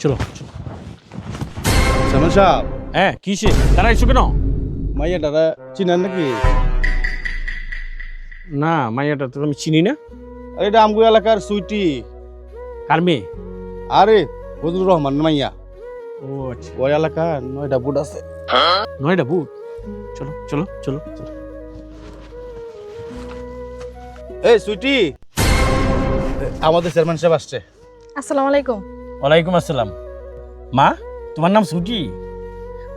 চলো চলো। চেয়ারম্যান সাহেব, হ্যাঁ কিসে দাঁড়াইছো কেন? মাইয়াটারা চিনেন নাকি? না মাইয়াটা তো আমি চিনি না। আরে এটা আমগো এলাকার সুইটি। কার মেয়ে? আরে ফজলুর রহমান মাইয়া। ও আচ্ছা, ওই এলাকার 9টা বুট আছে। 9টা বুট। চলো চলো চলো। এই সুইটি, আমাদের চেয়ারম্যান সাহেব আসছে। আসসালামু আলাইকুম। ওয়ালাইকুম আসসালাম। মা, তোমার নাম সুটি?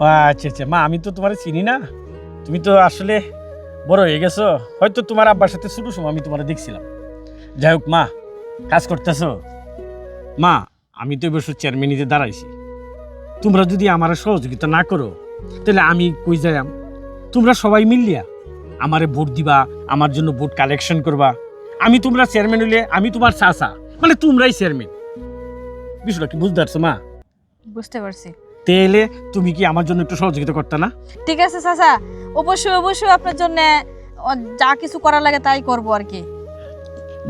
ও আচ্ছা আচ্ছা। মা, আমি তো তোমার চিনি না। তুমি তো আসলে বড় হয়ে গেছো। হয়তো তোমার আব্বার সাথে ছোট সময় আমি তোমার দেখছিলাম। যাই হোক মা, কাজ করতেছো? মা, আমি তো এবছর চেয়ারম্যানিতে দাঁড়াইছি। তোমরা যদি আমার সহযোগিতা না করো তাহলে আমি কই যাইম? তোমরা সবাই মিলিয়া আমারে ভোট দিবা, আমার জন্য ভোট কালেকশন করবা। আমি তোমরা চেয়ারম্যান হইলে আমি তোমার চাচা, মানে তোমরাই চেয়ারম্যান। বিষয়টা কি বুঝতে পারছো মা? বুঝতে পারছি। তাহলে তুমি কি আমার জন্য একটু সহযোগিতা করতে না? ঠিক আছে চাচা, অবশ্যই অবশ্যই আপনার জন্য যা কিছু করার লাগে তাই করব আর কি।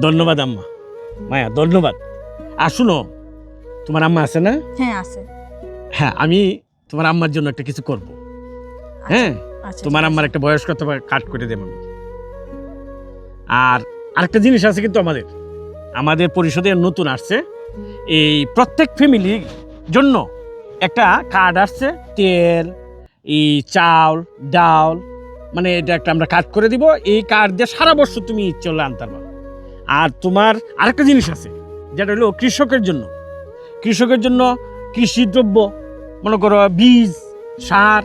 ধন্যবাদ আম্মা। মায়া ধন্যবাদ। আর শুনো, তোমার আম্মা আছে না? হ্যাঁ আছে। হ্যাঁ, আমি তোমার আম্মার জন্য একটা কিছু করব। হ্যাঁ, আচ্ছা, তোমার ঠিক আম্মার আছে। একটা বয়স্কতা কাট করে দেব আমি। আর আরেকটা জিনিস আছে কিন্তু আমাদের পরিষদে নতুন আসছে, এই প্রত্যেক ফ্যামিলির জন্য একটা কার্ড আসছে, তেল, এই চাউল, ডাল, মানে এটা একটা আমরা কার্ড করে দিব। এই কার্ড দিয়ে সারা বছর তুমি চলে আনতে পারবা। আর তোমার আরেকটা জিনিস আছে, যেটা হলো কৃষকের জন্য কৃষি দ্রব্য, মনে করো বীজ, সার,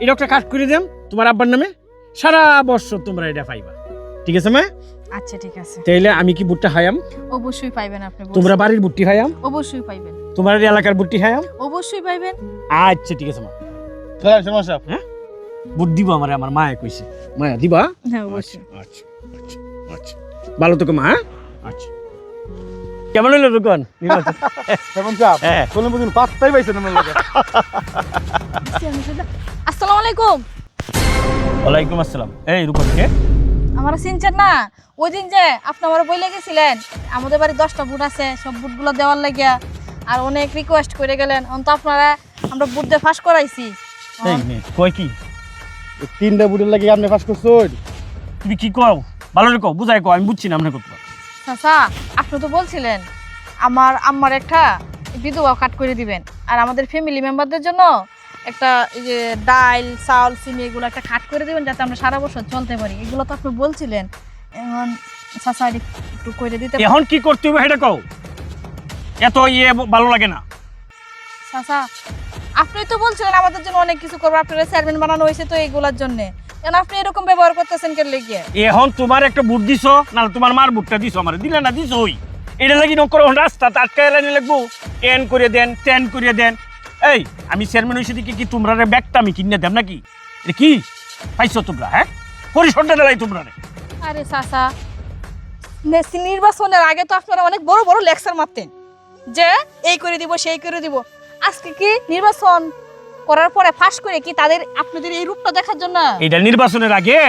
এটা একটা কার্ড করে দেন তোমার আব্বার নামে। সারা বছর তোমরা এটা পাইবা। ঠিক আছে মা? আচ্ছা ঠিক আছে। তাইলে আমি কি বুট্টা হায়াম? অবশ্যই পাইবেন আপনি। তোমরা বাড়ির বুট্টি হায়াম? অবশ্যই পাইবেন। তোমার এলাকার বুট্টি হায়াম? অবশ্যই পাইবেন। আচ্ছা ঠিক আছে মা। চেয়ারম্যান সাহেব, হ্যাঁ, বুট দিব আমার মায়ে কইছে। মায়া দিবা? হ্যাঁ আচ্ছা অবশ্যই। আচ্ছা আচ্ছা আচ্ছা। ভালো থেকো মা। হ্যাঁ আচ্ছা। কেমন হলো দোকান? চেয়ারম্যান সাহেব, হ্যাঁ। কোন বুঝুন পাত্তাই পাইছেন আমার লাগে। আসসালামু আলাইকুম। ওয়ালাইকুম আসসালাম। এই রূপন কে? আমার চিনছেন না? ওই দিন যে আপনি আমার বইলে গেছিলেন আমাদের বাড়ি 10টা বুট আছে, সব বুটগুলো দেওয়ার লাগিয়া আর অনেক রিকোয়েস্ট করে গেলেন। অন্ত আপনারা আমরা বুট দিয়ে ফাঁস করাইছি। এই নে, কই কি? এই 3টা বুটের লাগে আপনি পাস করছেন? তুমি কি কও? ভালো রে কও, বুঝাই কও, আমি বুঝছি না আপনি কত। চাচা, আপনি তো বলছিলেন আমার আম্মার একটা বিধবা কাট করে দিবেন, আর আমাদের ফ্যামিলি মেম্বারদের জন্য একটা এই যে ডাল, চাউল, চিনি এগুলো একটা কাট করে দিবেন যাতে আমরা সারা বছর চলতে পারি। এগুলো তো আপনি বলছিলেন। এখন চাচা একটু করে দিতে এখন কি করতে হবে সেটা কও। এত ভালো লাগে না। চাচা, আপনি তো বলছিলেন আমাদের জন্য অনেক কিছু করবো, আপনারা চেয়ারম্যান বানানো হয়েছে তো এইগুলোর জন্য। কেন আপনি এরকম ব্যবহার করতেছেন কেন লেগে? এখন তোমার একটা বুট দিছো, না তোমার মার বুটটা দিছো, আমার দিলে না দিছো ওই এটা লাগি নকর রাস্তা আটকায় লাইনে লাগবো। এন করে দেন, টেন করে দেন। এই আমি চেয়ারম্যান হয়েছি দেখি কি তোমরা ব্যাগটা আমি কিনে দেব নাকি? এটা কি পাইছো তোমরা? হ্যাঁ, পরিষদটা দেলাই তোমরা। আরে চাচা, নির্বাচনের আগে তো আপনারা অনেক বড় বড় লেকচার মারতেন যে এই করে দিব সেই করে দিব। আজকে কি নির্বাচন করার পরে ফাঁস করে কি তাদের আপনাদের এই রূপটা দেখার জন্য? এটা নির্বাচনের আগে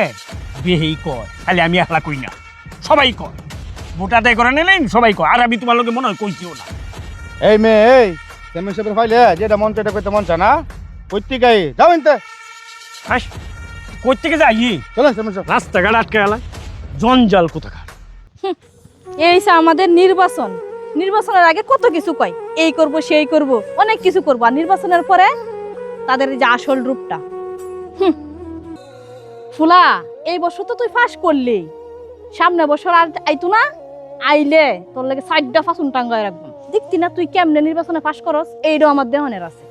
বেহেই কয়, খালি আমি একলা কই না, সবাই কয়। ভোট আদায় করে নিলেন সবাই কয়, আর আমি তোমার লোকে মনে হয় কইছিও না। এই মেয়ে, এই চেয়ারম্যান সাহেবের ফাইলে যেটা মন চাই এটা কইতে মন চায় না, কইতে গাই যাও এনতে। হাস, কই থেকে যাই? চলেন চেয়ারম্যান সাহেব। রাস্তাঘাট আটকে গেল, জঞ্জাল কোথাকার। এই আমাদের নির্বাচনের আগে কত কিছু কয়, এই করব সেই করব, অনেক কিছু করব, আর নির্বাচনের পরে তাদের যে আসল রূপটা। ফুলা, এই বছর তো তুই ফাঁস করলি, সামনে বছর আর আইতো না? আইলে তোর লাগে 4টা ফাঁসুন টাঙ্গায় রাখবো। দেখতি না তুই কেমনে নির্বাচনে ফাঁস করস? এইটাও আমার দেহনের আছে।